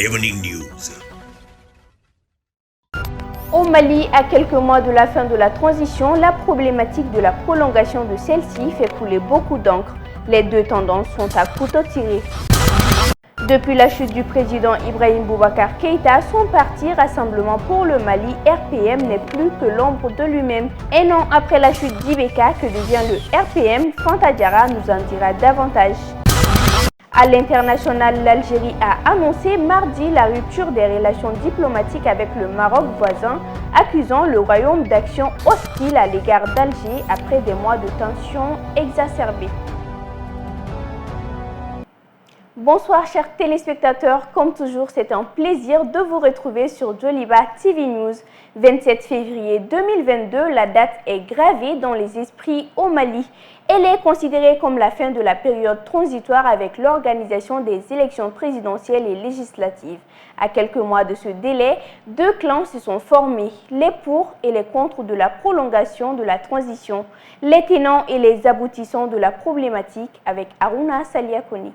Evening News. Au Mali, à quelques mois de la fin de la transition, la problématique de la prolongation de celle-ci fait couler beaucoup d'encre. Les deux tendances sont à couteau tiré. Depuis la chute du président Ibrahim Boubacar Keïta, son parti Rassemblement pour le Mali, RPM, n'est plus que l'ombre de lui-même. Un an après la chute d'Ibeka, que devient le RPM, Fanta Diarra nous en dira davantage. À l'international, l'Algérie a annoncé mardi la rupture des relations diplomatiques avec le Maroc voisin, accusant le royaume d'actions hostiles à l'égard d'Alger après des mois de tensions exacerbées. Bonsoir chers téléspectateurs, comme toujours c'est un plaisir de vous retrouver sur Joliba TV News. 27 février 2022, la date est gravée dans les esprits au Mali. Elle est considérée comme la fin de la période transitoire avec l'organisation des élections présidentielles et législatives. À quelques mois de ce délai, deux clans se sont formés, les pour et les contre de la prolongation de la transition, les tenants et les aboutissants de la problématique avec Aruna Saliakoni.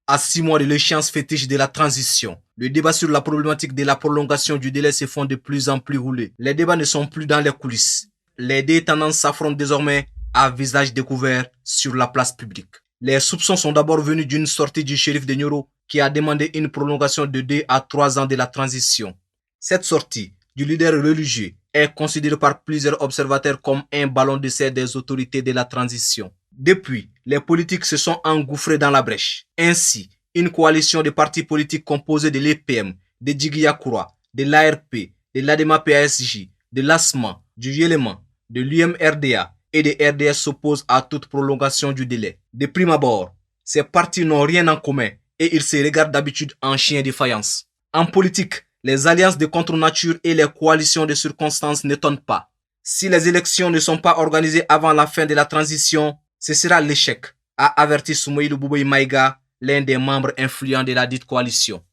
À 6 mois de l'échéance fétiche de la transition, le débat sur la problématique de la prolongation du délai se font de plus en plus roulés. Les débats ne sont plus dans les coulisses. Les deux tendances s'affrontent désormais à visage découvert sur la place publique. Les soupçons sont d'abord venus d'une sortie du shérif de Nioro qui a demandé une prolongation de 2 à 3 ans de la transition. Cette sortie du leader religieux est considérée par plusieurs observateurs comme un ballon d'essai des autorités de la transition. Depuis, les politiques se sont engouffrés dans la brèche. Ainsi, une coalition de partis politiques composée de l'EPM, de Djigui-Yakoura, de l'ARP, de l'ADEMA-PSG, de l'ASMA, du Yéléman, de l'UMRDA et de RDS s'opposent à toute prolongation du délai. De prime abord, ces partis n'ont rien en commun et ils se regardent d'habitude en chiens de faïence. En politique, les alliances de contre-nature et les coalitions de circonstances n'étonnent pas. Si les élections ne sont pas organisées avant la fin de la transition, ce sera l'échec, a averti Soumaïlou Bouboui Maïga, l'un des membres influents de la dite coalition.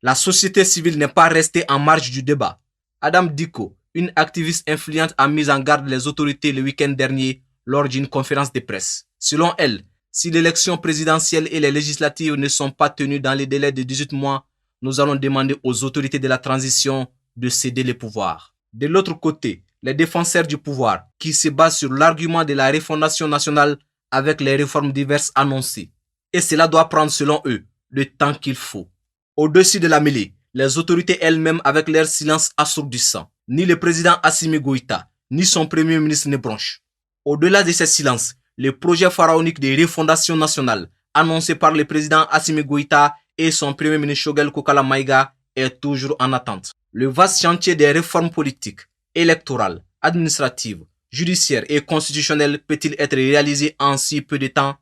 La société civile n'est pas restée en marge du débat. Adam Diko, une activiste influente, a mis en garde les autorités le week-end dernier lors d'une conférence de presse. Selon elle, si l'élection présidentielle et les législatives ne sont pas tenues dans les délais de 18 mois, nous allons demander aux autorités de la transition de céder les pouvoirs. De l'autre côté, les défenseurs du pouvoir, qui se basent sur l'argument de la refondation nationale avec les réformes diverses annoncées. Et cela doit prendre, selon eux, le temps qu'il faut. Au-dessus de la mêlée, les autorités elles-mêmes avec leur silence assourdissant. Ni le président Assimi Goïta, ni son premier ministre ne bronchent. Au-delà de ces silences, le projet pharaonique de refondation nationale, annoncé par le président Assimi Goïta et son premier ministre Choguel Kokala Maïga, est toujours en attente. Le vaste chantier des réformes politiques, électorales, administratives, judiciaire et constitutionnel peut-il être réalisé en si peu de temps?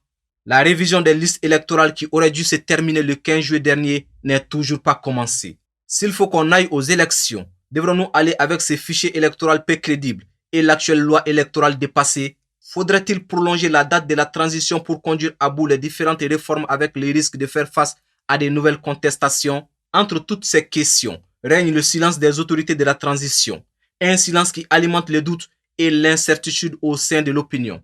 La révision des listes électorales qui aurait dû se terminer le 15 juillet dernier n'est toujours pas commencée. S'il faut qu'on aille aux élections, devrons-nous aller avec ces fichiers électoraux peu crédibles et l'actuelle loi électorale dépassée? Faudrait-il prolonger la date de la transition pour conduire à bout les différentes réformes avec le risque de faire face à de nouvelles contestations? Entre toutes ces questions, règne le silence des autorités de la transition, un silence qui alimente les doutes et l'incertitude au sein de l'opinion.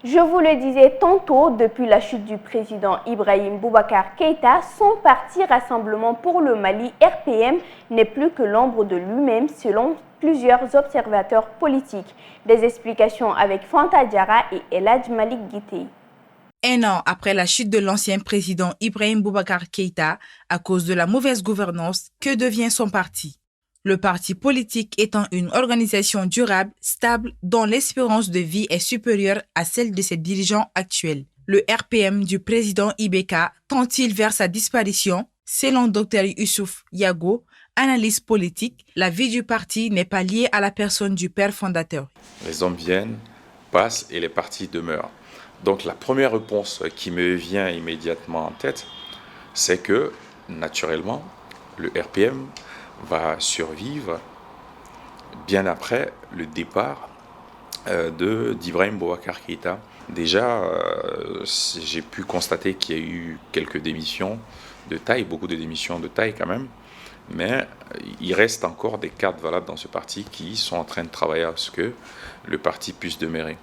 Je vous le disais tantôt, depuis la chute du président Ibrahim Boubacar Keïta, son parti Rassemblement pour le Mali, RPM, n'est plus que l'ombre de lui-même selon plusieurs observateurs politiques. Des explications avec Fanta Diarra et Eladj Malik Guité. Un an après la chute de l'ancien président Ibrahim Boubacar Keïta, à cause de la mauvaise gouvernance, que devient son parti? Le parti politique étant une organisation durable, stable, dont l'espérance de vie est supérieure à celle de ses dirigeants actuels. Le RPM du président Ibeka tend-il vers sa disparition? Selon Dr Youssouf Yago, analyste politique, la vie du parti n'est pas liée à la personne du père fondateur. Les hommes viennent, passent et les partis demeurent. Donc la première réponse qui me vient immédiatement en tête, c'est que, naturellement, le RPM va survivre bien après le départ d'Ibrahim Boubacar Keïta. Déjà, j'ai pu constater qu'il y a eu quelques démissions de taille, beaucoup de démissions de taille quand même, mais il reste encore des cadres valables dans ce parti qui sont en train de travailler à ce que le parti puisse demeurer.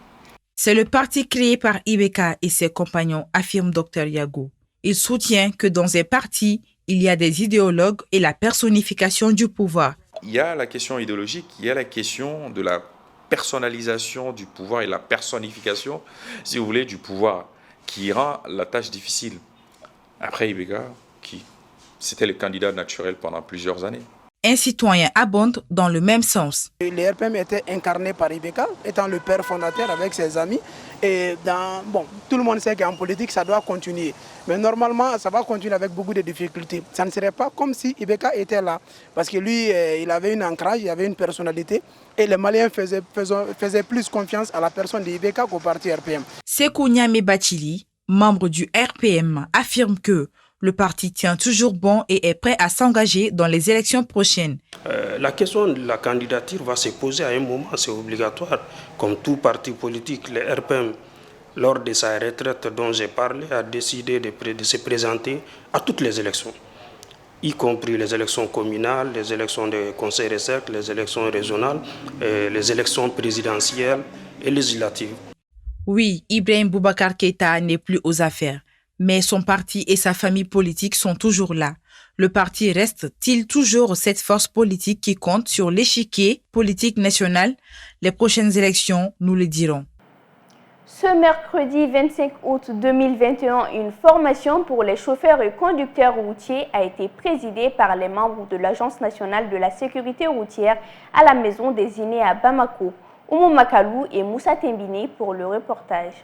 C'est le parti créé par Ibeka et ses compagnons, affirme Dr Yago. Il soutient que dans un parti, il y a des idéologues et la personnification du pouvoir. Il y a la question idéologique, il y a la question de la personnalisation du pouvoir et la personnification, si vous voulez, du pouvoir, qui rend la tâche difficile. Après Ibeka, c'était le candidat naturel pendant plusieurs années. Un citoyen abonde dans le même sens. Le RPM était incarné par Ibeka, étant le père fondateur avec ses amis. Et tout le monde sait qu'en politique, ça doit continuer. Mais normalement, ça va continuer avec beaucoup de difficultés. Ça ne serait pas comme si Ibeka était là. Parce que lui, il avait un ancrage, il avait une personnalité. Et les Maliens faisaient plus confiance à la personne d'Ibeka qu'au parti RPM. Sékou Niamé Bathily, membre du RPM, affirme que le parti tient toujours bon et est prêt à s'engager dans les élections prochaines. La question de la candidature va se poser à un moment, c'est obligatoire. Comme tout parti politique, le RPM, lors de sa retraite dont j'ai parlé, a décidé de se présenter à toutes les élections, y compris les élections communales, les élections de conseils de cercle, les élections régionales, les élections présidentielles et législatives. Oui, Ibrahim Boubacar Keïta n'est plus aux affaires. Mais son parti et sa famille politique sont toujours là. Le parti reste-t-il toujours cette force politique qui compte sur l'échiquier politique national? Les prochaines élections nous le diront. Ce mercredi 25 août 2021, une formation pour les chauffeurs et conducteurs routiers a été présidée par les membres de l'Agence nationale de la sécurité routière à la maison des aînés à Bamako. Oumou Makalou et Moussa Tembini pour le reportage.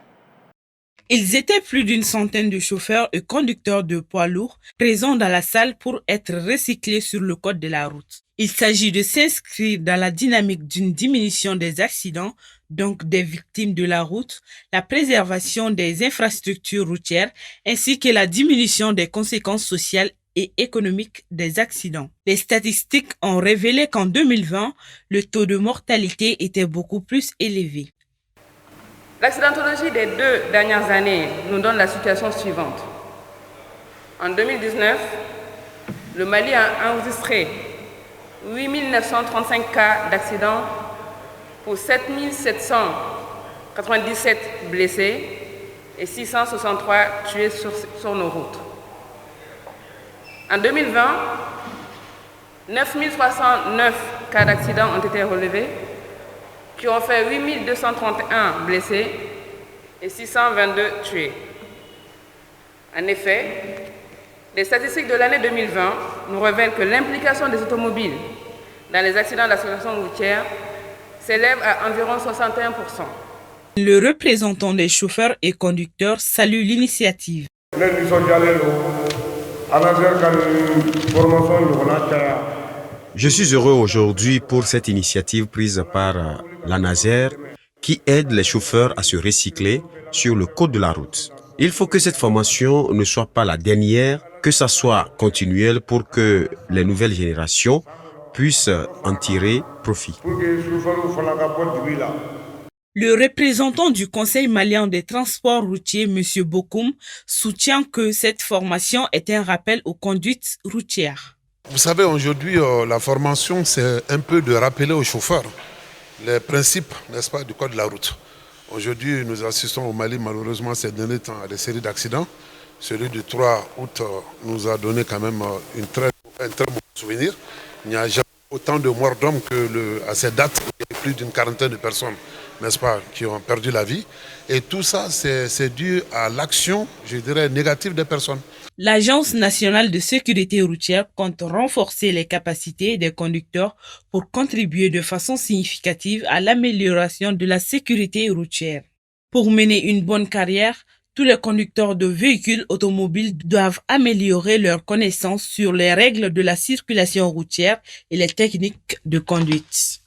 Ils étaient plus d'une centaine de chauffeurs et conducteurs de poids lourds présents dans la salle pour être recyclés sur le code de la route. Il s'agit de s'inscrire dans la dynamique d'une diminution des accidents, donc des victimes de la route, la préservation des infrastructures routières ainsi que la diminution des conséquences sociales et économiques des accidents. Les statistiques ont révélé qu'en 2020, le taux de mortalité était beaucoup plus élevé. L'accidentologie des 2 dernières années nous donne la situation suivante. En 2019, le Mali a enregistré 8 935 cas d'accidents pour 7 797 blessés et 663 tués sur nos routes. En 2020, 9 309 cas d'accidents ont été relevés, qui ont fait 8 231 blessés et 622 tués. En effet, les statistiques de l'année 2020 nous révèlent que l'implication des automobiles dans les accidents de la circulation routière s'élève à environ 61%. Le représentant des chauffeurs et conducteurs salue l'initiative. Je suis heureux aujourd'hui pour cette initiative prise par l'ANASER qui aide les chauffeurs à se recycler sur le code de la route. Il faut que cette formation ne soit pas la dernière, que ça soit continuel pour que les nouvelles générations puissent en tirer profit. Le représentant du Conseil malien des transports routiers, M. Bokoum, soutient que cette formation est un rappel aux conduites routières. Vous savez, aujourd'hui, la formation, c'est un peu de rappeler aux chauffeurs les principes, n'est-ce pas, du code de la route. Aujourd'hui, nous assistons au Mali, malheureusement, ces derniers temps, à des séries d'accidents. Celui du 3 août nous a donné quand même un très bon souvenir. Il n'y a jamais autant de morts d'hommes qu'à cette date, il y a plus d'une quarantaine de personnes, n'est-ce pas, qui ont perdu la vie. Et tout ça, c'est dû à l'action, je dirais, négative des personnes. L'Agence nationale de sécurité routière compte renforcer les capacités des conducteurs pour contribuer de façon significative à l'amélioration de la sécurité routière. Pour mener une bonne carrière, tous les conducteurs de véhicules automobiles doivent améliorer leurs connaissances sur les règles de la circulation routière et les techniques de conduite.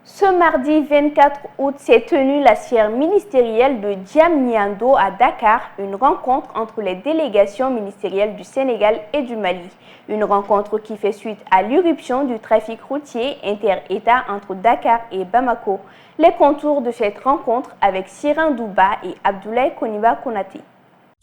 Ce mardi 24 août s'est tenue la sière ministérielle de Diamniando à Dakar, une rencontre entre les délégations ministérielles du Sénégal et du Mali. Une rencontre qui fait suite à l'irruption du trafic routier inter-État entre Dakar et Bamako. Les contours de cette rencontre avec Sirin Douba et Abdoulaye Koniba Konaté.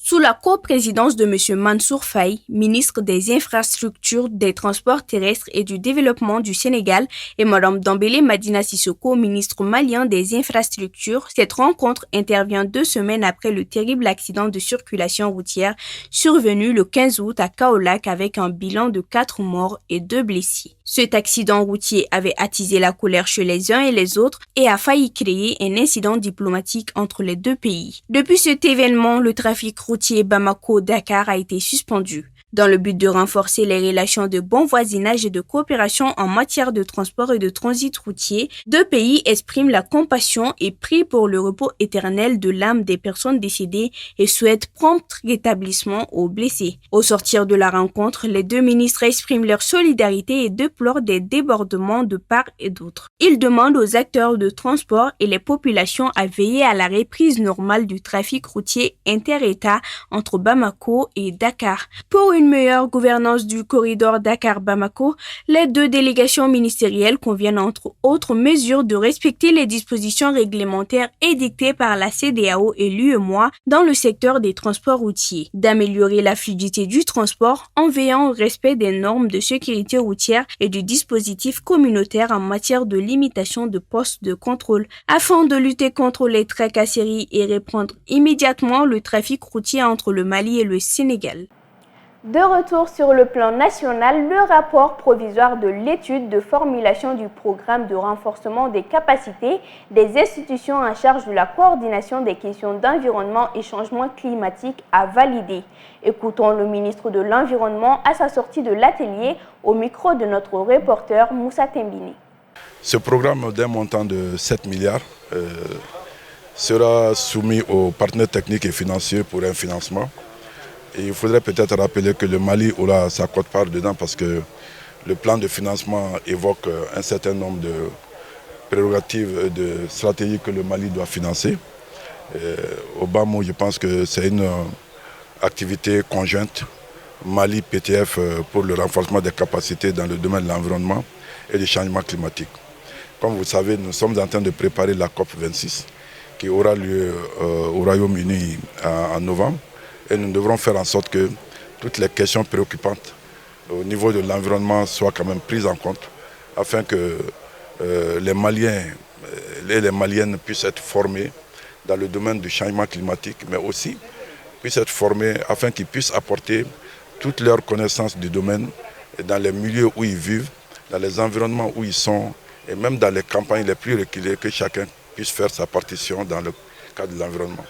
Sous la coprésidence de M. Mansour Faye, ministre des Infrastructures, des Transports terrestres et du Développement du Sénégal, et Mme Dambélé Madina Sissoko, ministre malien des Infrastructures, cette rencontre intervient 2 semaines après le terrible accident de circulation routière survenu le 15 août à Kaolack avec un bilan de 4 morts et 2 blessés. Cet accident routier avait attisé la colère chez les uns et les autres et a failli créer un incident diplomatique entre les 2 pays. Depuis cet événement, le trafic routier Bamako-Dakar a été suspendu. Dans le but de renforcer les relations de bon voisinage et de coopération en matière de transport et de transit routier, 2 pays expriment la compassion et prient pour le repos éternel de l'âme des personnes décédées et souhaitent prompt rétablissement aux blessés. Au sortir de la rencontre, les 2 ministres expriment leur solidarité et déplorent des débordements de part et d'autre. Ils demandent aux acteurs de transport et les populations à veiller à la reprise normale du trafic routier inter-État entre Bamako et Dakar. Pour une meilleure gouvernance du corridor Dakar-Bamako, les 2 délégations ministérielles conviennent entre autres mesures de respecter les dispositions réglementaires édictées par la CEDEAO et l'UEMOA dans le secteur des transports routiers, d'améliorer la fluidité du transport en veillant au respect des normes de sécurité routière et du dispositif communautaire en matière de limitation de postes de contrôle, afin de lutter contre les tracasseries et reprendre immédiatement le trafic routier entre le Mali et le Sénégal. De retour sur le plan national, le rapport provisoire de l'étude de formulation du programme de renforcement des capacités des institutions en charge de la coordination des questions d'environnement et changement climatique a validé. Écoutons le ministre de l'Environnement à sa sortie de l'atelier au micro de notre reporter Moussa Tembini. Ce programme d'un montant de 7 milliards sera soumis aux partenaires techniques et financiers pour un financement. Et il faudrait peut-être rappeler que le Mali aura sa quote-part dedans parce que le plan de financement évoque un certain nombre de prérogatives de stratégies que le Mali doit financer. Au bas mot, je pense que c'est une activité conjointe Mali-PTF pour le renforcement des capacités dans le domaine de l'environnement et du changement climatique. Comme vous savez, nous sommes en train de préparer la COP26 qui aura lieu au Royaume-Uni en novembre. Et nous devrons faire en sorte que toutes les questions préoccupantes au niveau de l'environnement soient quand même prises en compte afin que les Maliens et les Maliennes puissent être formés dans le domaine du changement climatique, mais aussi puissent être formés afin qu'ils puissent apporter toutes leurs connaissances du domaine dans les milieux où ils vivent, dans les environnements où ils sont et même dans les campagnes les plus reculées, que chacun puisse faire sa partition dans le cadre de l'environnement.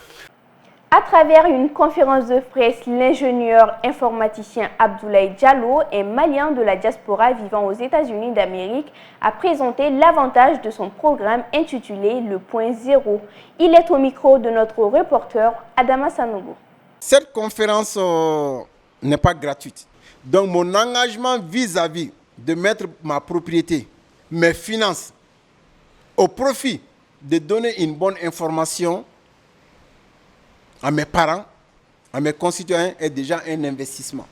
À travers une conférence de presse, l'ingénieur informaticien Abdoulaye Diallo, un malien de la diaspora vivant aux États-Unis d'Amérique, a présenté l'avantage de son programme intitulé Le Point Zéro. Il est au micro de notre reporter Adama Sanogo. Cette conférence n'est pas gratuite. Donc mon engagement vis-à-vis de mettre ma propriété, mes finances, au profit de donner une bonne information à mes parents, à mes concitoyens, est déjà un investissement.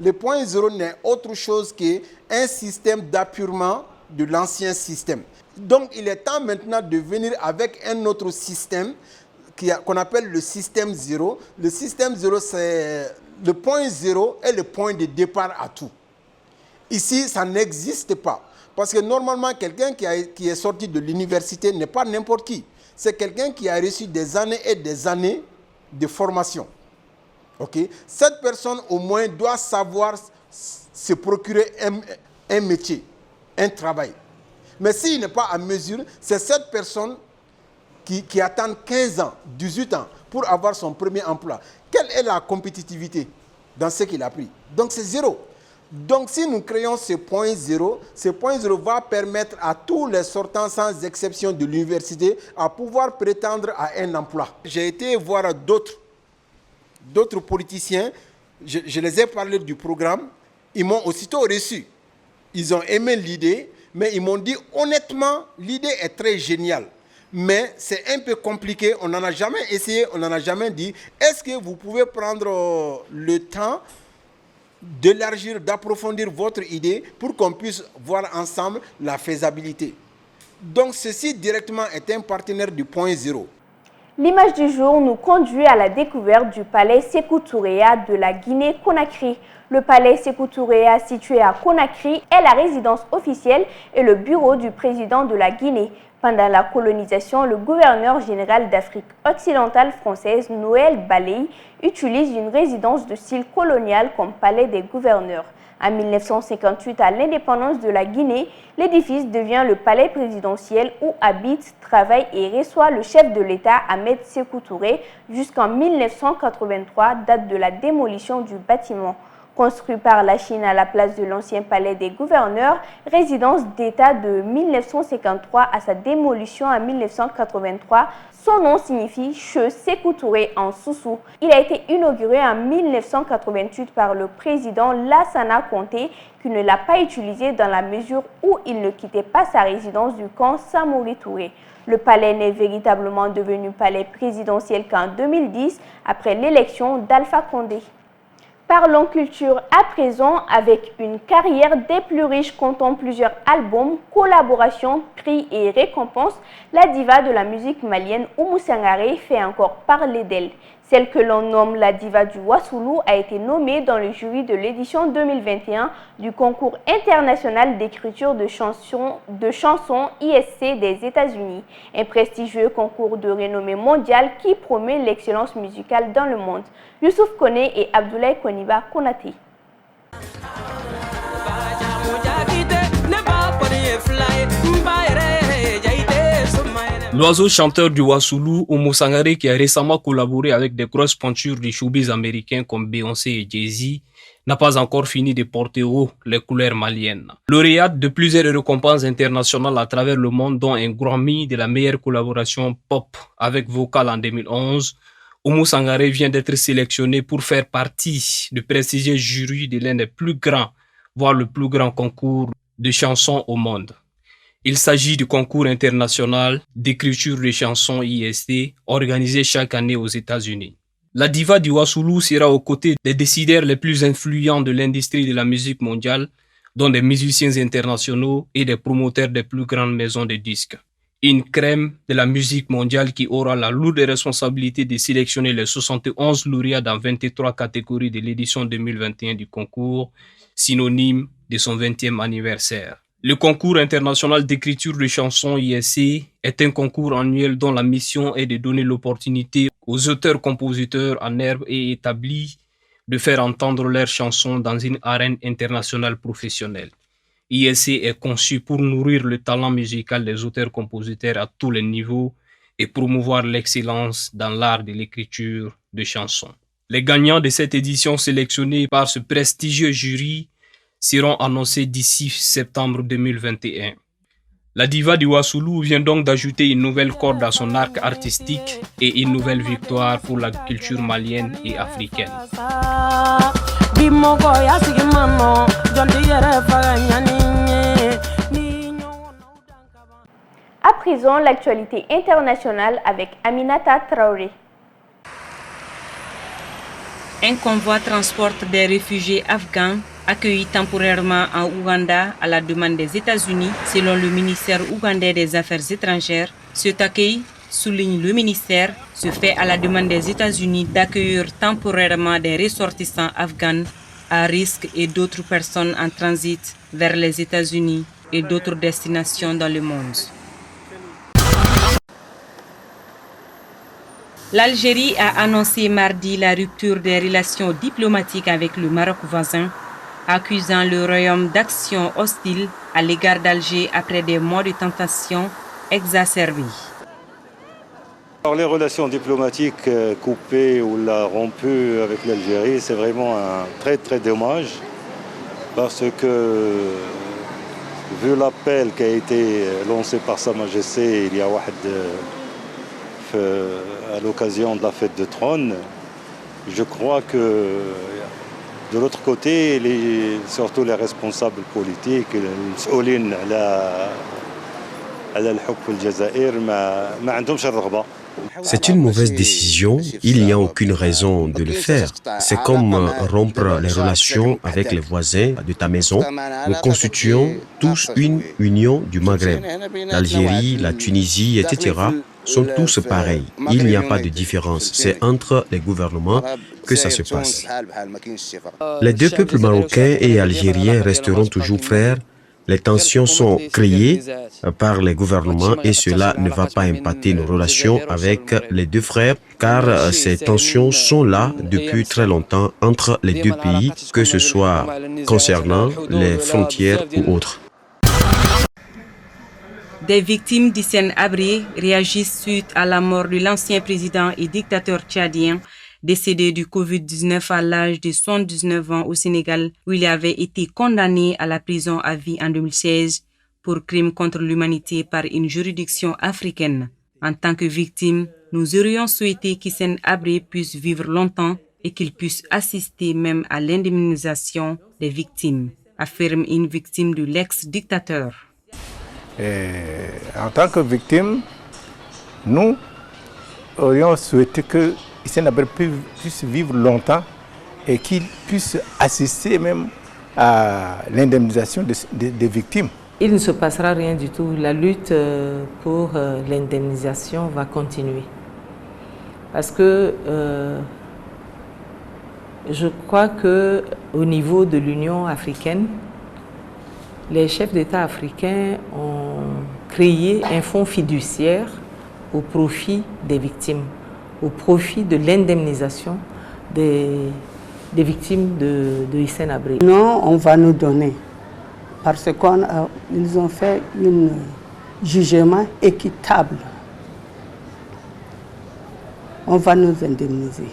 Le point zéro n'est autre chose qu'un système d'appurement de l'ancien système. Donc il est temps maintenant de venir avec un autre système qu'on appelle le système zéro. Le système zéro, c'est le point zéro est le point de départ à tout. Ici, ça n'existe pas. Parce que normalement, quelqu'un qui est sorti de l'université n'est pas n'importe qui. C'est quelqu'un qui a reçu des années et des années de formation. Okay? Cette personne au moins doit savoir se procurer un métier, un travail. Mais s'il n'est pas à mesure, c'est cette personne qui attend 15 ans, 18 ans pour avoir son premier emploi. Quelle est la compétitivité dans ce qu'il a pris? Donc c'est zéro. Donc si nous créons ce point zéro va permettre à tous les sortants sans exception de l'université à pouvoir prétendre à un emploi. J'ai été voir d'autres politiciens, je les ai parlé du programme, ils m'ont aussitôt reçu. Ils ont aimé l'idée, mais ils m'ont dit honnêtement, l'idée est très géniale. Mais c'est un peu compliqué, on n'en a jamais essayé, on n'en a jamais dit. Est-ce que vous pouvez prendre le temps d'élargir, d'approfondir votre idée pour qu'on puisse voir ensemble la faisabilité? Donc ceci directement est un partenaire du point zéro. L'image du jour nous conduit à la découverte du palais Sékou Touréa de la Guinée-Conakry. Le palais Sékou Touréa, situé à Conakry, est la résidence officielle et le bureau du président de la Guinée. Pendant la colonisation, le gouverneur général d'Afrique occidentale française, Noël Baley, utilise une résidence de style colonial comme palais des gouverneurs. En 1958, à l'indépendance de la Guinée, l'édifice devient le palais présidentiel où habite, travaille et reçoit le chef de l'État Ahmed Sékou Touré jusqu'en 1983, date de la démolition du bâtiment. Construit par la Chine à la place de l'ancien palais des gouverneurs, résidence d'État de 1953 à sa démolition en 1983, son nom signifie Che Sékou Touré en Soussou. Il a été inauguré en 1988 par le président Lassana Conté, qui ne l'a pas utilisé dans la mesure où il ne quittait pas sa résidence du camp Samori Touré. Le palais n'est véritablement devenu palais présidentiel qu'en 2010, après l'élection d'Alpha Condé. Parlons culture à présent avec une carrière des plus riches comptant plusieurs albums, collaborations, prix et récompenses. La diva de la musique malienne Oumou Sangaré fait encore parler d'elle. Celle que l'on nomme la diva du Wassoulou a été nommée dans le jury de l'édition 2021 du concours international d'écriture de chansons ISC des États-Unis, un prestigieux concours de renommée mondiale qui promeut l'excellence musicale dans le monde. Youssouf Koné et Abdoulaye Koniba Konaté. L'oiseau chanteur du Wassoulou, Oumou Sangaré, qui a récemment collaboré avec des grosses pointures du showbiz américain comme Beyoncé et Jay-Z, n'a pas encore fini de porter haut les couleurs maliennes. Lauréate de plusieurs récompenses internationales à travers le monde, dont un Grammy de la meilleure collaboration pop avec Vocal en 2011, Oumou Sangaré vient d'être sélectionné pour faire partie du prestigieux jury de l'un des plus grands, voire le plus grand concours de chansons au monde. Il s'agit du concours international d'écriture de chansons IST organisé chaque année aux États-Unis. La diva du Wassoulou sera aux côtés des décideurs les plus influents de l'industrie de la musique mondiale, dont des musiciens internationaux et des promoteurs des plus grandes maisons de disques. Une crème de la musique mondiale qui aura la lourde responsabilité de sélectionner les 71 lauréats dans 23 catégories de l'édition 2021 du concours, synonyme de son 20e anniversaire. Le concours international d'écriture de chansons ISC est un concours annuel dont la mission est de donner l'opportunité aux auteurs-compositeurs en herbe et établis de faire entendre leurs chansons dans une arène internationale professionnelle. ISC est conçu pour nourrir le talent musical des auteurs-compositeurs à tous les niveaux et promouvoir l'excellence dans l'art de l'écriture de chansons. Les gagnants de cette édition sélectionnés par ce prestigieux jury seront annoncés d'ici septembre 2021. La diva du Wassoulou vient donc d'ajouter une nouvelle corde à son arc artistique et une nouvelle victoire pour la culture malienne et africaine. À présent, l'actualité internationale avec Aminata Traoré. Un convoi transporte des réfugiés afghans accueillis temporairement en Ouganda à la demande des États-Unis, selon le ministère ougandais des Affaires étrangères. Cet accueil, souligne le ministère, se fait à la demande des États-Unis d'accueillir temporairement des ressortissants afghans à risque et d'autres personnes en transit vers les États-Unis et d'autres destinations dans le monde. L'Algérie a annoncé mardi la rupture des relations diplomatiques avec le Maroc voisin, accusant le royaume d'actions hostiles à l'égard d'Alger après des mois de tentation exacerbées. Alors les relations diplomatiques coupées ou rompues avec l'Algérie, c'est vraiment un très dommage parce que vu l'appel qui a été lancé par Sa Majesté il y a à l'occasion de la fête de trône, je crois que de l'autre côté, surtout les responsables politiques, c'est une mauvaise décision, il n'y a aucune raison de le faire. C'est comme rompre les relations avec les voisins de ta maison. Nous constituons tous une union du Maghreb. L'Algérie, la Tunisie, etc. sont tous pareils. Il n'y a pas de différence. C'est entre les gouvernements que ça se passe. Les deux peuples marocains et algériens resteront toujours frères. Les tensions sont créées par les gouvernements et cela ne va pas impacter nos relations avec les deux frères car ces tensions sont là depuis très longtemps entre les deux pays, que ce soit concernant les frontières ou autres. Des victimes d'Hissène Habré réagissent suite à la mort de l'ancien président et dictateur tchadien décédé du Covid-19 à l'âge de 79 ans au Sénégal, où il avait été condamné à la prison à vie en 2016 pour crimes contre l'humanité par une juridiction africaine. En tant que victime, nous aurions souhaité qu'Hissène Habré puisse vivre longtemps et qu'il puisse assister même à l'indemnisation des victimes, affirme une victime de l'ex-dictateur. En tant que victime, nous aurions souhaité que Hissène Habré puisse vivre longtemps et qu'il puisse assister même à l'indemnisation des victimes. Il ne se passera rien du tout. La lutte pour l'indemnisation va continuer. Parce que je crois qu'au niveau de l'Union africaine, les chefs d'État africains ont créé un fonds fiduciaire au profit des victimes, au profit de l'indemnisation des victimes de Hissène Habré. Non, on va nous donner, parce qu'ils ont fait un jugement équitable. On va nous indemniser.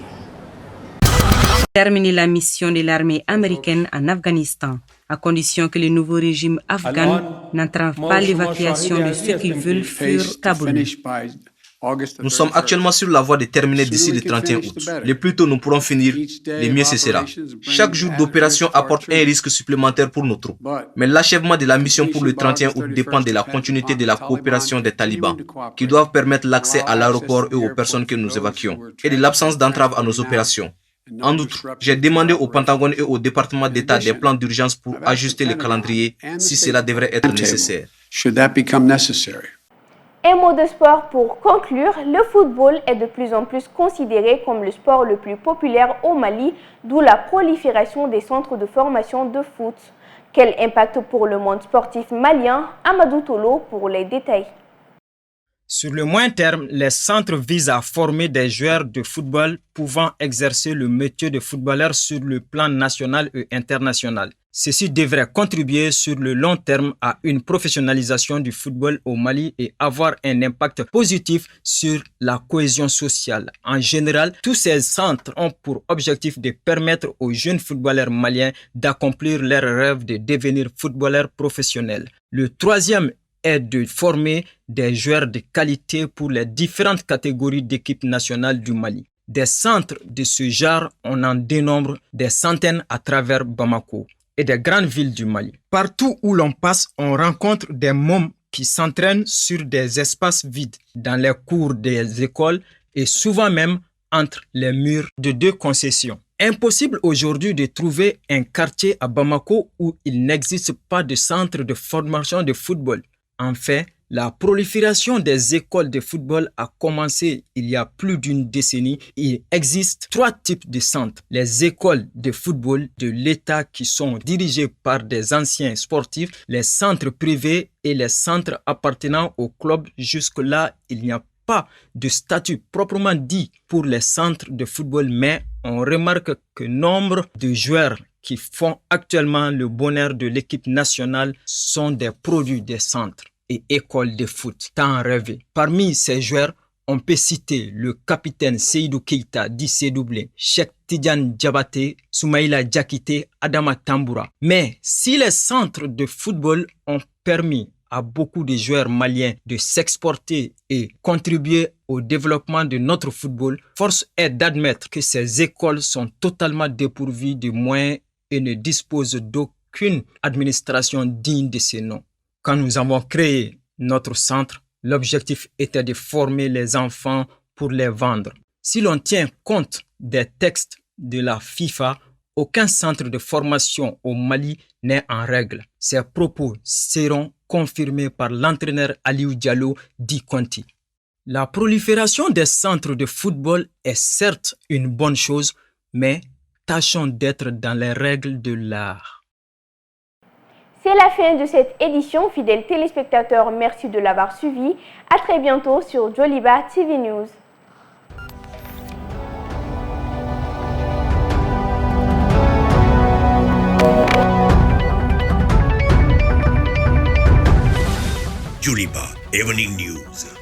Terminer la mission de l'armée américaine en Afghanistan, à condition que le nouveau régime afghan n'entrave pas l'évacuation de ceux qui veulent fuir Kaboul. Nous sommes actuellement sur la voie de terminer d'ici le 31 août. Le plus tôt nous pourrons finir, le mieux ce sera. Chaque jour d'opération apporte un risque supplémentaire pour nos troupes. Mais l'achèvement de la mission pour le 31 août dépend de la continuité de la coopération des talibans, qui doivent permettre l'accès à l'aéroport et aux personnes que nous évacuons, et de l'absence d'entrave à nos opérations. En outre, j'ai demandé au Pentagone et au département d'État des plans d'urgence pour ajuster le calendrier si cela devrait être nécessaire. Un mot de sport pour conclure, le football est de plus en plus considéré comme le sport le plus populaire au Mali, d'où la prolifération des centres de formation de foot. Quel impact pour le monde sportif malien? Amadou Tolo pour les détails. Sur le moyen terme, les centres visent à former des joueurs de football pouvant exercer le métier de footballeur sur le plan national et international. Ceci devrait contribuer sur le long terme à une professionnalisation du football au Mali et avoir un impact positif sur la cohésion sociale. En général, tous ces centres ont pour objectif de permettre aux jeunes footballeurs maliens d'accomplir leur rêve de devenir footballeurs professionnels. Le troisième est de former des joueurs de qualité pour les différentes catégories d'équipes nationales du Mali. Des centres de ce genre, on en dénombre des centaines à travers Bamako et des grandes villes du Mali. Partout où l'on passe, on rencontre des mômes qui s'entraînent sur des espaces vides, dans les cours des écoles et souvent même entre les murs de deux concessions. Impossible aujourd'hui de trouver un quartier à Bamako où il n'existe pas de centre de formation de football. En fait, la prolifération des écoles de football a commencé il y a plus d'une décennie. Il existe 3 types de centres. Les écoles de football de l'État qui sont dirigées par des anciens sportifs, les centres privés et les centres appartenant au club. Jusque-là, il n'y a pas de statut proprement dit pour les centres de football, mais on remarque que nombre de joueurs qui font actuellement le bonheur de l'équipe nationale sont des produits des centres et écoles de foot tant rêvés. Parmi ces joueurs, on peut citer le capitaine Seydou Keita, dit Sédoublé, Cheikh Tidiane Diabaté, Soumaïla Diakité, Adama Tamboura. Mais si les centres de football ont permis à beaucoup de joueurs maliens de s'exporter et contribuer au développement de notre football, force est d'admettre que ces écoles sont totalement dépourvues de moyens et ne disposent d'aucune administration digne de ces noms. Quand nous avons créé notre centre, l'objectif était de former les enfants pour les vendre. Si l'on tient compte des textes de la FIFA, aucun centre de formation au Mali n'est en règle. Ces propos seront confirmés par l'entraîneur Aliou Diallo dit Conti. La prolifération des centres de football est certes une bonne chose, mais tâchons d'être dans les règles de l'art. C'est la fin de cette édition. Fidèles téléspectateurs, merci de l'avoir suivi. À très bientôt sur Joliba TV News. Joliba Evening News.